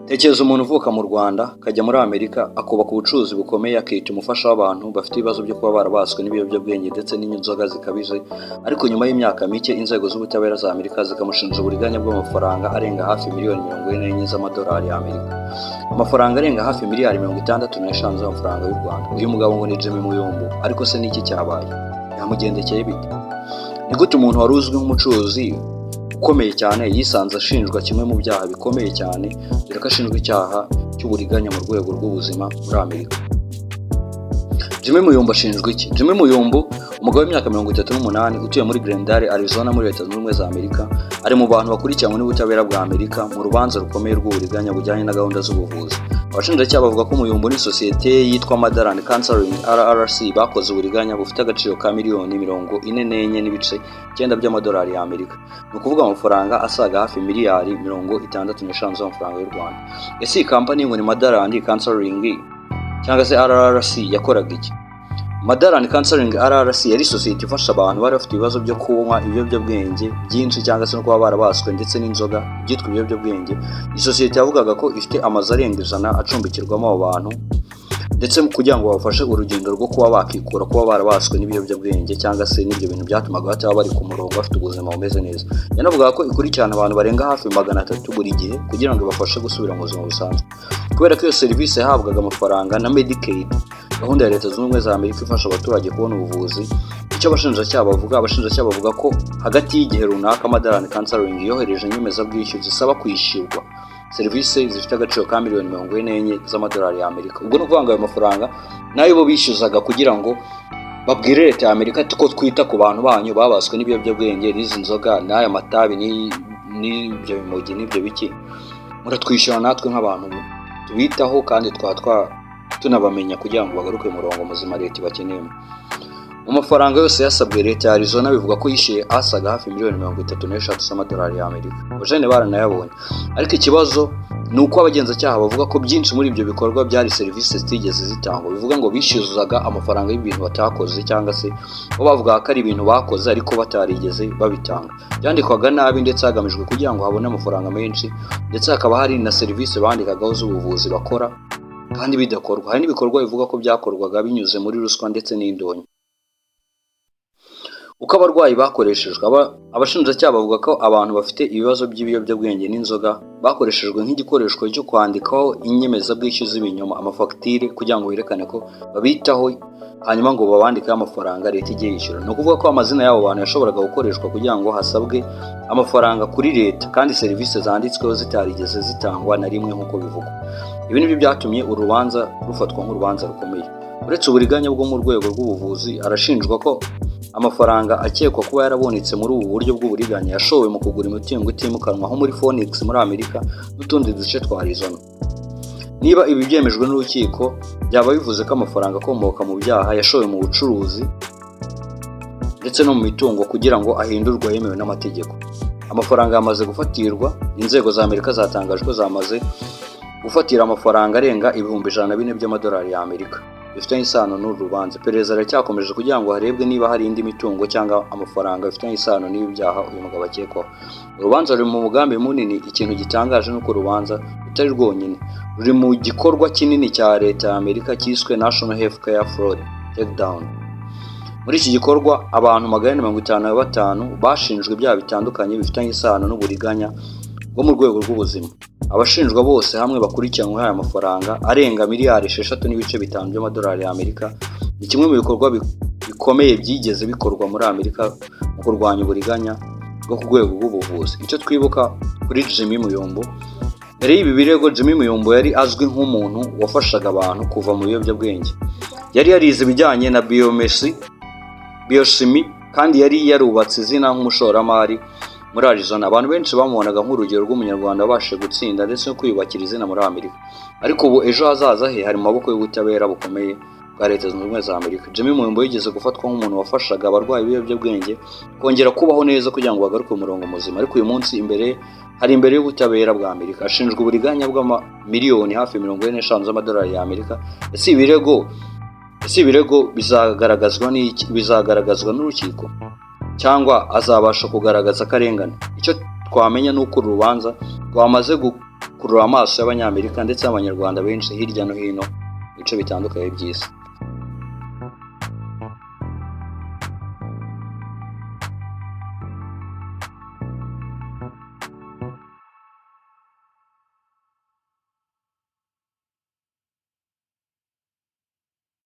Tekereza umuntu uvuka mu Rwanda akajya muri Amerika akubaka ubucuruzi bukomeye akita umufasha w'abantu bafite ibibazo byo kuba barabaswe n'ibiyobyabwenge ndetse n'inzoga zikabije, ariko nyuma y'imyaka mike inzego z'ubutabera za Amerika zikamushinja uburiganya bw'amafaranga arenga hafi miliyoni 44 z'amadolari y'Amerika. Amafaranga arenga hafi miliyari 65 z'amafaranga y'u Rwanda. Uyu mugabo ngo ni Jimmy Muyombo, ariko se niki cyabaye? Yamugendekeye bite? Ni gute umuntu wari uzwi nk'umucuruzi ukomeye cyane yisanze ashinjwa kimwe mu byaha bikomeye cyane, dore ko ashinjwa icyaha cy'uburiganya mu rwego rw'ubuzima muri Amerika? Jimmy Muyombo ashinjwa iki? Jimmy Muyombo, umugabo w'imyaka 38 utuye muri Glendale, Arizona muri Leta Zunze Ubumwe za Amerika, ari mu bantu bakurikiranwe n'ubutabera bwa Amerika mu rubanza rukomeye rw'uburiganya bujyanye na gahunda z'ubuvuzi. Abashinjacyaha bavuga ko Muyombo n'isosiyete yitwa Madaland Counseling LLC bakoze uburiganya bufite agaciro ka miliyoni 44.9 by'amadolari y'Amerika. Ni ukuvuga amafaranga asaga hafi miliyari 65 z'amafaranga y'u Rwanda. Ese iyi kampani ngo ni Madaland Counseling cyangwa se LLC yakoraga iki? Madaland Counseling LLC yari sosiyete ifasha abantu bari bafite ibibazo byo kunywa ibiyobyabwenge byinshi cyangwa se no kuba barabaswe ndetse n'inzoga byitwa ibiyobyabwenge. Iyi sosiyete yavugaga ko ifite amazu arenga 100 acumbikirwamo abo bantu ndetse kugira ngo babafashe urugendo rwo kuba bakikura kuba barabaswe n'ibiyobyabwenge cyangwa se n'ibyo bintu byatumaga bataba bari ku murongo bafite ubuzima bumeze neza. Yanavugaga ko ikurikirana abantu barenga hafi 300 buri gihe kugira ngo ibafashe gusubira mu buzima busanzwe. Kubera ko iyo serivisi yahabwaga amafaranga na Medicaid, gahunda ya Leta Zunze Ubumwe za Amerika ifasha abaturage kubona ubuvuzi, icyo abashinjacyaha bavuga ko hagati y'igihe runaka Madaland Counseling yohereje inyemezabwishyu zisaba kwishyurwa serivisi zifite agaciro ka miliyoni 44 z'amadolari y'Amerika. Ubwo no kuvanga ayo mafaranga nayo bo bishyuzaga kugira ngo babwire Leta ya Amerika ko twita ku bantu banyu babaswe n'ibiyobyabwenge n'izi nzoga n'aya matabi n'ibyo bimogi n'ibyo biki, muratwishyura natwe nk'abantu tubitaho kandi tunabamenya kugira ngo bagaruke mu murongo muzima Leta ibakeneyemo. Mu mafaranga yose yasabwe Leta ya Arizona bivuga ko yishyuye asaga hafi miliyoni 33 z'amadolari y'Amerika. Abajene baranayabonye, ariko ikibazo ni uko abagenzacyaha bavuga ko byinshi muri ibyo bikorwa byari serivisi zitigeze zitangwa. Bivuga ngo bishyuzaga amafaranga y'ibintu batakoze cyangwa se bo bavuga ko ari ibintu bakoze ariko batarigeze babitanga. Byandikwaga nabi ndetse hagamijwe kugira ngo habone amafaranga menshi, ndetse hakaba hari na serivisi bandikagaho z'ubuvuzi bakora kandi bidakorwa. Hari n'ibikorwa bivuga ko byakorwaga binyuze muri ruswa ndetse n'indonyo. Uko abarwayi bakoreshejwe, abashinjacyaha bavuga ko abantu bafite ibibazo by'ibiyobyabwenge n'inzoga bakoreshejwe nk'igikoresho cyo kwandikaho inyemezabwishyu z'ibinyoma, amafagitire, kugira ngo berekane ko babitaho, hanyuma ngo babandikeho amafaranga Leta igiye yishyura. Ni ukuvuga ko amazina y'abo bantu yashoboraga gukoreshwa kugira ngo hasabwe amafaranga kuri Leta kandi serivisi zanditsweho zitarigeze zitangwa na rimwe nk'uko bivugwa. Ibi nibyo byatumye urubanza rufatwa nk'urubanza rukomeye. Uretse uburiganya bwo mu rwego rw'ubuvuzi, arashinjwa ko amafaranga akekwa kuba yarabonetse muri ubu buryo bw'uburiganya yashowe mu kugura imitungo itimukanwa nko muri Phoenix muri Amerika n'utundi duce twa Arizona. Niba ibi byemejwe n'urukiko, byaba bivuze ko amafaranga akomoka mu byaha yashowe mu bucuruzi ndetse no mu mitungo kugira ngo ahindurwe yemewe n'amategeko. Amafaranga yamaze gufatirwa. Inzego za Amerika zatangaje ko zamaze gufatira amafaranga arenga ibihumbi 104 by'amadolari y'Amerika bifitanye isano n'uru rubanza. Iperereza riracyakomeje kugira ngo harebwe niba hari indi mitungo cyangwa amafaranga bifitanye isano n'ibi byaha uyu mugabo akekwaho. Urubanza ruri mu mugambi munini. Ikintu gitangaje nuko urubanza rutari rwonyine, ruri mu gikorwa kinini cya Leta ya Amerika cyiswe National Healthcare Fraud Takedown. Muri iki gikorwa abantu 155 bashinjwe ibyaha bitandukanye bifitanye isano n'uburiganya bwo mu rwego rw'ubuzima. Abashinjwa bose hamwe bakurikiranwe aya mafaranga arenga miliyari 6.5 by'amadolari y'Amerika. Ni kimwe mu bikorwa bikomeye byigeze bikorwa muri Amerika mu kurwanya uburiganya bwo ku rwego rw'ubuvuzi. Icyo twibuka kuri Jimmy Muyombo, mbere y'ibi birego Jimmy Muyombo yari azwi nk'umuntu wafashaga abantu kuva mu biyobyabwenge. Yari yarize ibijyanye na biochimie kandi yari yarubatse izina nk'umushoramari muri Arizona. Abantu benshi bamubonaga nk'urugero rw'umunyarwanda wabashije gutsinda ndetse no kwiyubakira izina muri Amerika. Ariko ubu ejo hazaza he hari mu maboko y'ubutabera bukomeye bwa Leta Zunze Ubumwe za Amerika. Jimmy Muyombo yigeze gufatwa nk'umuntu wafashaga abarwayi b'ibiyobyabwenge kongera kubaho neza kugira ngo bagaruke mu murongo muzima. Ariko uyu munsi imbere y'ubutabera bwa Amerika ashinjwa uburiganya bw'amamiliyoni hafi 45 z'amadolari y'Amerika. Ese ibirego bizagaragazwa n'urukiko cyangwa azabasha kugaragaza akarengane? Icyo twamenya nuko urubanza rwamaze kurura amaso y'Abanyamerika ndetse n'Abanyarwanda benshi hirya no hino mu bice bitandukanye by'isi.